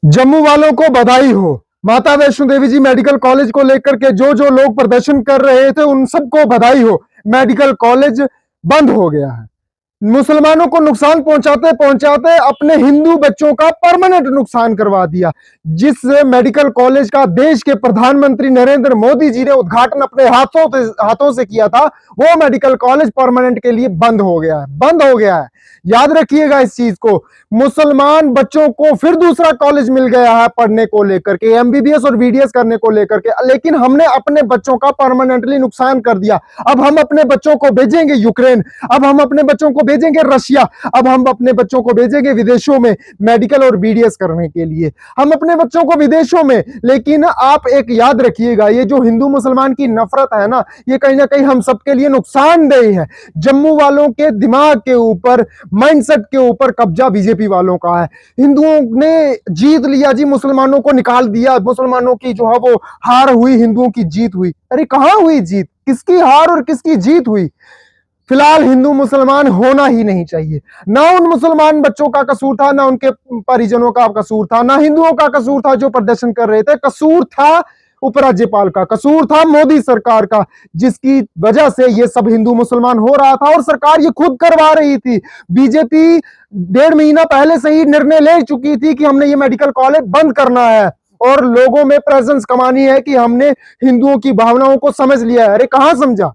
जम्मू वालों को बधाई हो। माता वैष्णो देवी जी मेडिकल कॉलेज को लेकर के जो जो लोग प्रदर्शन कर रहे थे उन सबको बधाई हो। मेडिकल कॉलेज बंद हो गया है। मुसलमानों को नुकसान पहुंचाते पहुंचाते अपने हिंदू बच्चों का परमानेंट नुकसान करवा दिया। जिस मेडिकल कॉलेज का देश के प्रधानमंत्री नरेंद्र मोदी जी ने उद्घाटन अपने हाथों से किया था, वो मेडिकल कॉलेज परमानेंट के लिए बंद हो गया है, बंद हो गया है। याद रखिएगा इस चीज को। मुसलमान बच्चों को फिर दूसरा कॉलेज मिल गया है पढ़ने को लेकर के, एमबीबीएस और बीडीएस करने को लेकर के, लेकिन हमने अपने बच्चों का परमानेंटली नुकसान कर दिया। अब हम अपने बच्चों को भेजेंगे यूक्रेन, अब हम अपने बच्चों को भेजेंगे रशिया, अब हम अपने बच्चों को भेजेंगे विदेशों में मेडिकल और बीडीएस करने के लिए, हम अपने बच्चों को विदेशों में। लेकिन आप एक याद रखिएगा, ये जो हिंदू मुसलमान की नफरत है ना, ये कहीं ना कहीं हम सबके लिए नुकसानदेह है। जम्मू वालों के दिमाग के ऊपर, माइंडसेट के ऊपर कब्जा बीजेपी वालों का है। हिंदुओं ने जीत लिया जी, मुसलमानों को निकाल दिया, मुसलमानों की जो है वो हार हुई, हिंदुओं की जीत हुई। अरे कहां हुई जीत? किसकी हार और किसकी जीत हुई? फिलहाल हिंदू मुसलमान होना ही नहीं चाहिए। ना उन मुसलमान बच्चों का कसूर था, ना उनके परिजनों का कसूर था, ना हिंदुओं का कसूर था जो प्रदर्शन कर रहे थे। कसूर था उपराज्यपाल का, कसूर था मोदी सरकार का, जिसकी वजह से ये सब हिंदू मुसलमान हो रहा था। और सरकार ये खुद करवा रही थी। बीजेपी 1.5 महीना पहले से ही निर्णय ले चुकी थी कि हमने ये मेडिकल कॉलेज बंद करना है और लोगों में प्रेजेंस कमानी है कि हमने हिंदुओं की भावनाओं को समझ लिया है। अरे कहां समझा?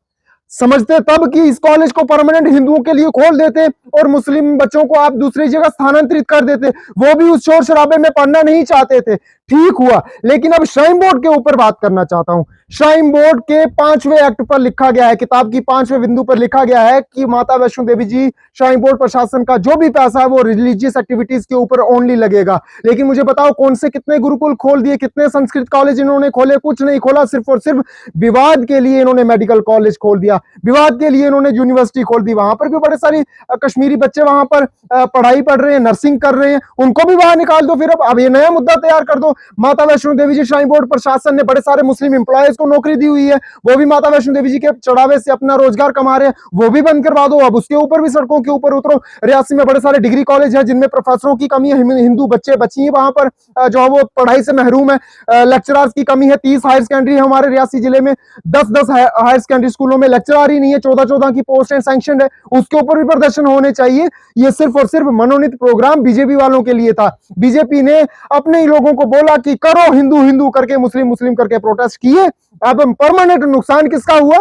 समझते तब कि इस कॉलेज को परमानेंट हिंदुओं के लिए खोल देते और मुस्लिम बच्चों को आप दूसरी जगह स्थानांतरित कर देते। वो भी उस शोर शराबे में पढ़ना नहीं चाहते थे, ठीक हुआ। लेकिन अब श्राइन बोर्ड के ऊपर बात करना चाहता हूं। श्राइन बोर्ड के 5वें एक्ट पर लिखा गया है, किताब की 5वें बिंदु पर लिखा गया है कि माता वैष्णो देवी जी श्राइन बोर्ड प्रशासन का जो भी पैसा है वो रिलीजियस एक्टिविटीज के ऊपर ओनली लगेगा। लेकिन मुझे बताओ, कौन से कितने गुरुकुल खोल दिए, कितने संस्कृत कॉलेज इन्होंने खोले? कुछ नहीं खोला। सिर्फ और सिर्फ विवाद के लिए इन्होंने मेडिकल कॉलेज खोल दिया, विवाद के लिए इन्होंने यूनिवर्सिटी खोल दी। वहां पर भी बड़े सारे कश्मीरी बच्चे वहां पर पढ़ाई पढ़ रहे हैं, नर्सिंग कर रहे हैं, उनको भी बाहर निकाल दो। फिर अब ये नया मुद्दा तैयार कर दो। माता वैष्णो देवी जी श्राइन बोर्ड प्रशासन ने बड़े सारे मुस्लिम एम्प्लॉयज को नौकरी दी हुई है, वो भी माता वैष्णो देवी जी के चढ़ावे से अपना रोजगार कमा रहे हैं, वो भी बंद करवा दो। अब उसके ऊपर भी सड़कों के ऊपर उतरो। रियासी में बड़े सारे डिग्री कॉलेज है जिनमें प्रोफेसरों की कमी है, हिंदू बच्चे बची है वहां पर जो है वो पढ़ाई से महरूम है। लेक्चरर्स की कमी है। 30 हायर सेकेंडरी है हमारे रियासी जिले में, 10-10 हायर सेकेंडरी स्कूलों में लेक्चरर ही नहीं है, 14-14 की पोस्ट सैंक्शन है। उसके ऊपर भी प्रदर्शन होने चाहिए। ये सिर्फ और सिर्फ मनोनीत प्रोग्राम बीजेपी वालों के लिए था। बीजेपी ने अपने ही लोगों को बोला कि करो हिंदू हिंदू करके, मुस्लिम मुस्लिम करके प्रोटेस्ट किए। अब परमानेंट नुकसान किसका हुआ?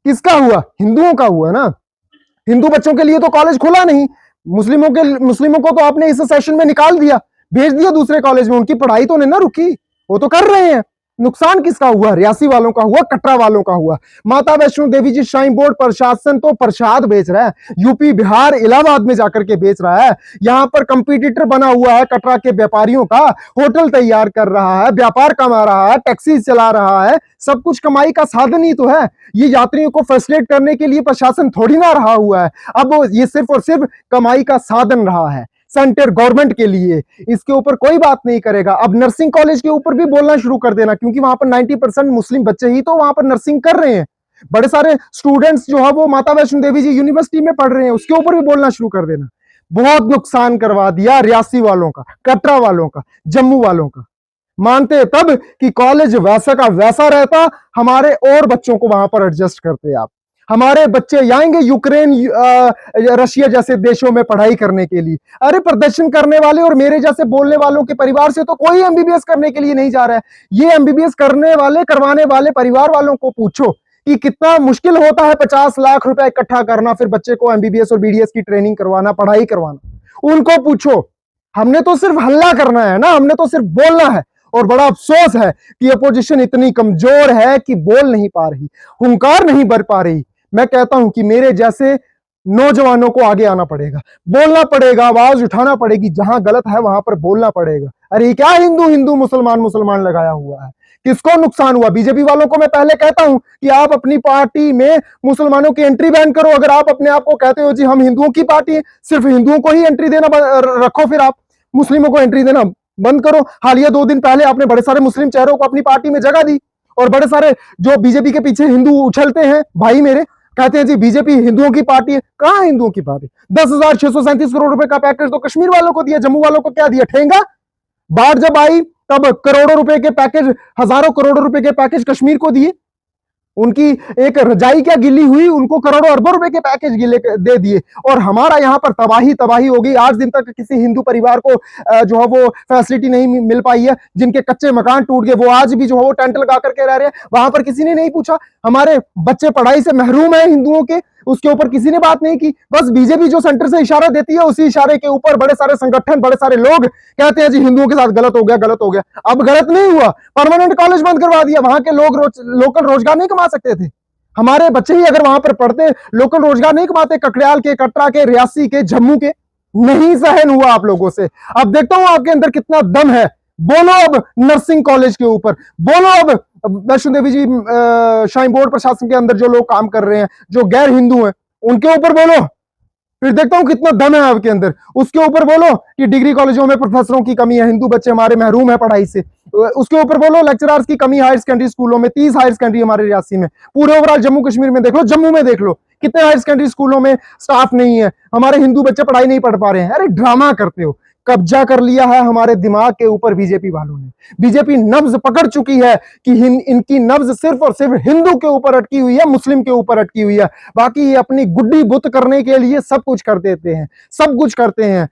किसका हुआ? हिंदुओं का हुआ ना। हिंदू बच्चों के लिए तो कॉलेज खुला नहीं, मुस्लिमों को तो आपने इस सेशन में निकाल दिया, भेज दिया दूसरे कॉलेज में। उनकी पढ़ाई तो नहीं ना रुकी, वो तो कर रहे हैं। नुकसान किसका हुआ? रियासी वालों का हुआ, कटरा वालों का हुआ। माता वैष्णो देवी जी श्राइन बोर्ड प्रशासन तो प्रसाद बेच रहा है, यूपी बिहार इलाहाबाद में जाकर के बेच रहा है। यहां पर कंपटीटर बना हुआ है कटरा के व्यापारियों का, होटल तैयार कर रहा है, व्यापार कमा रहा है, टैक्सी चला रहा है, सब कुछ कमाई का साधन ही तो है। ये यात्रियों को फैसिलिटेट करने के लिए प्रशासन थोड़ी ना रहा हुआ है। अब ये सिर्फ और सिर्फ कमाई का साधन रहा है सेंटर गवर्नमेंट के लिए। इसके ऊपर कोई बात नहीं करेगा। अब नर्सिंग कॉलेज के ऊपर भी बोलना शुरू कर देना, क्योंकि वहां पर 90% मुस्लिम बच्चे ही तो वहां पर नर्सिंग कर रहे हैं। बड़े सारे स्टूडेंट्स जो है वो माता वैष्णो देवी जी यूनिवर्सिटी में पढ़ रहे हैं, उसके ऊपर भी बोलना शुरू कर देना। बहुत नुकसान करवा दिया रियासी वालों का, कटरा वालों का, जम्मू वालों का। मानते तब कि कॉलेज वैसा का वैसा रहता, हमारे और बच्चों को वहां पर एडजस्ट करते आप। हमारे बच्चे जाएंगे यूक्रेन, रशिया जैसे देशों में पढ़ाई करने के लिए। अरे प्रदर्शन करने वाले और मेरे जैसे बोलने वालों के परिवार से तो कोई एमबीबीएस करने के लिए नहीं जा रहा है। ये एमबीबीएस करवाने वाले परिवार वालों को पूछो कि कितना मुश्किल होता है 50 लाख रुपए इकट्ठा करना, फिर बच्चे को एमबीबीएस और बीडीएस की ट्रेनिंग करवाना, पढ़ाई करवाना। उनको पूछो। हमने तो सिर्फ हल्ला करना है ना, हमने तो सिर्फ बोलना है। और बड़ा अफसोस है कि अपोजिशन इतनी कमजोर है कि बोल नहीं पा रही, हुंकार नहीं भर पा रही। मैं कहता हूं कि मेरे जैसे नौजवानों को आगे आना पड़ेगा, बोलना पड़ेगा, आवाज उठाना पड़ेगी। जहां गलत है वहां पर बोलना पड़ेगा। अरे क्या हिंदू हिंदू मुसलमान मुसलमान लगाया हुआ है? किसको नुकसान हुआ? बीजेपी वालों को मैं पहले कहता हूं कि आप अपनी पार्टी में मुसलमानों की एंट्री बैन करो। अगर आप अपने आप को कहते हो जी हम हिंदुओं की पार्टी है, सिर्फ हिंदुओं को ही एंट्री देना रखो, फिर आप मुस्लिमों को एंट्री देना बंद करो। हालिया 2 दिन पहले आपने बड़े सारे मुस्लिम चेहरों को अपनी पार्टी में जगह दी, और बड़े सारे जो बीजेपी के पीछे हिंदू उछलते हैं भाई मेरे, कहते हैं जी बीजेपी हिंदुओं की पार्टी है। कहां हिंदुओं की पार्टी? 10,637 करोड़ रुपए का पैकेज तो कश्मीर वालों को दिया, जम्मू वालों को क्या दिया? ठेंगा। बाढ़ जब आई तब करोड़ों रुपए के पैकेज, हजारों करोड़ों रुपए के पैकेज कश्मीर को दिए। उनकी एक रजाई क्या गिली हुई, उनको करोड़ों अरबों रुपए के पैकेज गिले दे दिए। और हमारा यहाँ पर तबाही तबाही हो गई। आज दिन तक किसी हिंदू परिवार को जो है वो फैसिलिटी नहीं मिल पाई है। जिनके कच्चे मकान टूट गए वो आज भी जो है वो टेंट लगा करके रह रहे हैं, वहां पर किसी ने नहीं पूछा। हमारे बच्चे पढ़ाई से महरूम है हिंदुओं के, उसके ऊपर किसी ने बात नहीं की। बस बीजेपी जो सेंटर से इशारा देती है उसी इशारे के ऊपर बड़े सारे संगठन, बड़े सारे लोग कहते हैं जी हिंदुओं के साथ गलत हो गया, गलत हो गया। अब गलत नहीं हुआ, परमानेंट कॉलेज बंद करवा दिया। वहां के लोग लोकल रोजगार नहीं कमा सकते थे? हमारे बच्चे ही अगर वहां पर पढ़ते, लोकल रोजगार नहीं कमाते? ककड़ियाल के, कटरा के, रियासी के, जम्मू के। नहीं सहन हुआ आप लोगों से। अब देखता हूं आपके अंदर कितना दम है। बोलो अब नर्सिंग कॉलेज के ऊपर, बोलो अब वैष्णो देवी जी श्राइन बोर्ड प्रशासन के अंदर जो लोग काम कर रहे हैं, जो गैर हिंदू हैं, उनके ऊपर बोलो। फिर देखता हूं कितना दम है आपके अंदर। उसके ऊपर बोलो कि डिग्री कॉलेजों में प्रोफेसरों की कमी है, हिंदू बच्चे हमारे महरूम है पढ़ाई से। उसके ऊपर बोलो लेक्चरर्स की कमी, हायर सेकेंडरी स्कूलों में 30 हायर सेकेंडरी हमारे रियासी में। पूरे ओवरऑल जम्मू कश्मीर में देख लो, जम्मू में देख लो कितने हायर सेकेंडरी स्कूलों में स्टाफ नहीं है, हमारे हिंदू बच्चे पढ़ाई नहीं पढ़ पा रहे हैं। अरे ड्रामा करते हो। कब्जा कर लिया है हमारे दिमाग के ऊपर बीजेपी वालों ने। बीजेपी नब्ज पकड़ चुकी है कि इनकी नब्ज सिर्फ और सिर्फ हिंदू के ऊपर अटकी हुई है, मुस्लिम के ऊपर अटकी हुई है। बाकी ये अपनी गुड्डी बुत करने के लिए सब कुछ कर देते हैं, सब कुछ करते हैं।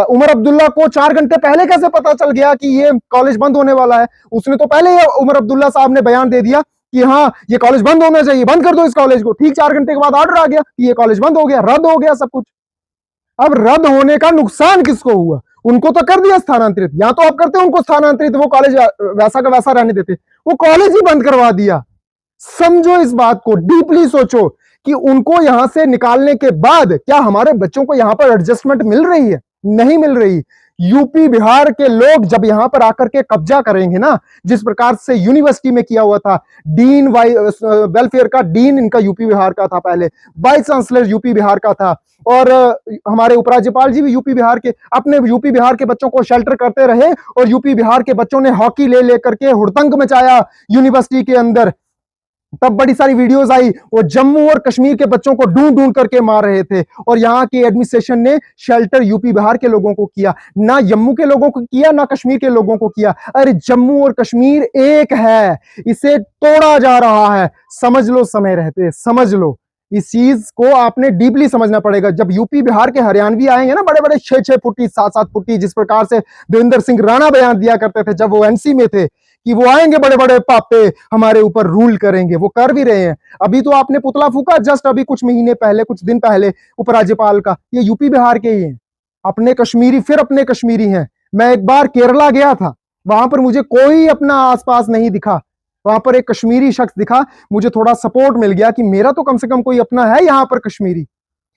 उमर अब्दुल्ला को 4 घंटे पहले कैसे पता चल गया कि ये कॉलेज बंद होने वाला है? उसने तो पहले ही उमर अब्दुल्ला साहब ने बयान दे दिया कि हाँ ये कॉलेज बंद होना चाहिए, बंद कर दो इस कॉलेज को। ठीक 4 घंटे के बाद ऑर्डर आ गया कि ये कॉलेज बंद हो गया, रद्द हो गया सब कुछ। अब रद्द होने का नुकसान किसको हुआ? उनको तो कर दिया स्थानांतरित, या तो आप करते उनको स्थानांतरित, वो कॉलेज वैसा का वैसा रहने देते, वो कॉलेज ही बंद करवा दिया। समझो इस बात को, डीपली सोचो कि उनको यहां से निकालने के बाद क्या हमारे बच्चों को यहां पर एडजस्टमेंट मिल रही है? नहीं मिल रही। यूपी बिहार के लोग जब यहां पर आकर के कब्जा करेंगे ना, जिस प्रकार से यूनिवर्सिटी में किया हुआ था, डीन वेलफेयर का डीन इनका यूपी बिहार का था पहले, वाइस चांसलर यूपी बिहार का था, और हमारे उपराज्यपाल जी भी यूपी बिहार के, अपने यूपी बिहार के बच्चों को शेल्टर करते रहे। और यूपी बिहार के बच्चों ने हॉकी ले लेकर के हुड़दंग मचाया यूनिवर्सिटी के अंदर। तब बड़ी सारी वीडियोस आई, वो जम्मू और कश्मीर के बच्चों को ढूंढ ढूंढ करके मार रहे थे। और यहाँ की एडमिनिस्ट्रेशन ने शेल्टर यूपी बिहार के लोगों को किया, ना जम्मू के लोगों को किया, ना कश्मीर के लोगों को किया। अरे जम्मू और कश्मीर एक है, इसे तोड़ा जा रहा है। समझ लो समय रहते, समझ लो। इस चीज को आपने डीपली समझना पड़ेगा। जब यूपी बिहार के हरियाणवी आएंगे ना, बड़े बड़े 6-6 फुटी 7-7 फुटी, जिस प्रकार से देवेंद्र सिंह राणा बयान दिया करते थे जब वो एनसी में थे कि वो आएंगे बड़े बड़े पापे हमारे ऊपर रूल करेंगे, वो कर भी रहे हैं। अभी तो आपने पुतला फूका जस्ट अभी कुछ महीने पहले, कुछ दिन पहले, उपराज्यपाल का, ये यूपी बिहार के ही हैं। अपने कश्मीरी फिर अपने कश्मीरी हैं। मैं एक बार केरला गया था, वहां पर मुझे कोई अपना आसपास नहीं दिखा, वहां पर एक कश्मीरी शख्स दिखा, मुझे थोड़ा सपोर्ट मिल गया कि मेरा तो कम से कम कोई अपना है यहां पर कश्मीरी।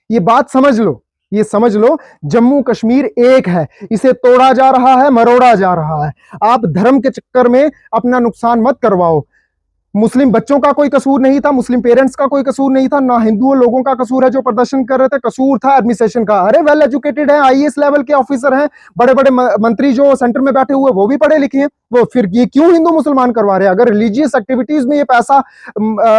ये बात समझ लो, ये समझ लो, जम्मू कश्मीर एक है, इसे तोड़ा जा रहा है, मरोड़ा जा रहा है। आप धर्म के चक्कर में अपना नुकसान मत करवाओ। मुस्लिम बच्चों का कोई कसूर नहीं था, मुस्लिम पेरेंट्स का कोई कसूर नहीं था, ना हिंदुओं लोगों का कसूर है जो प्रदर्शन कर रहे थे, कसूर था एडमिनिस्ट्रेशन का। अरे वेल एजुकेटेड है, आईएएस लेवल के ऑफिसर हैं, बड़े बड़े मंत्री जो सेंटर में बैठे हुए वो भी पढ़े लिखे हैं, वो फिर ये क्यों हिंदू मुसलमान करवा रहे हैं? अगर रिलीजियस एक्टिविटीज में ये पैसा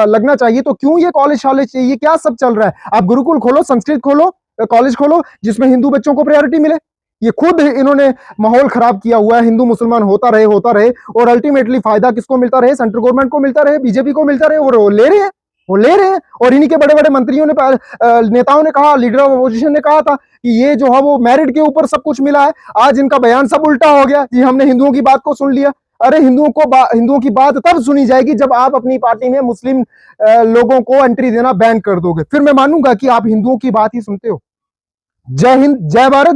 लगना चाहिए तो क्यों ये कॉलेज शॉलेज चाहिए? क्या सब चल रहा है? आप गुरुकुल खोलो, संस्कृत खोलो, कॉलेज खोलो, जिसमें हिंदू बच्चों को प्रायोरिटी मिले। ये खुद इन्होंने माहौल खराब किया हुआ है, हिंदू मुसलमान होता रहे और अल्टीमेटली फायदा किसको मिलता रहे? सेंट्रल गवर्नमेंट को मिलता रहे, बीजेपी को मिलता रहे, और वो ले रहे हैं, वो ले रहे हैं। और इन्हीं के बड़े बड़े मंत्रियों ने, नेताओं ने कहा, लीडर ऑफ अपोजिशन ने कहा था कि ये जो है वो मेरिट के ऊपर सब कुछ मिला है। आज इनका बयान सब उल्टा हो गया कि हमने हिंदुओं की बात को सुन लिया। अरे हिंदुओं की बात तब सुनी जाएगी जब आप अपनी पार्टी में मुस्लिम लोगों को एंट्री देना बैन कर दोगे, फिर मैं मानूंगा कि आप हिंदुओं की बात ही सुनते हो। जय हिंद, जय भारत।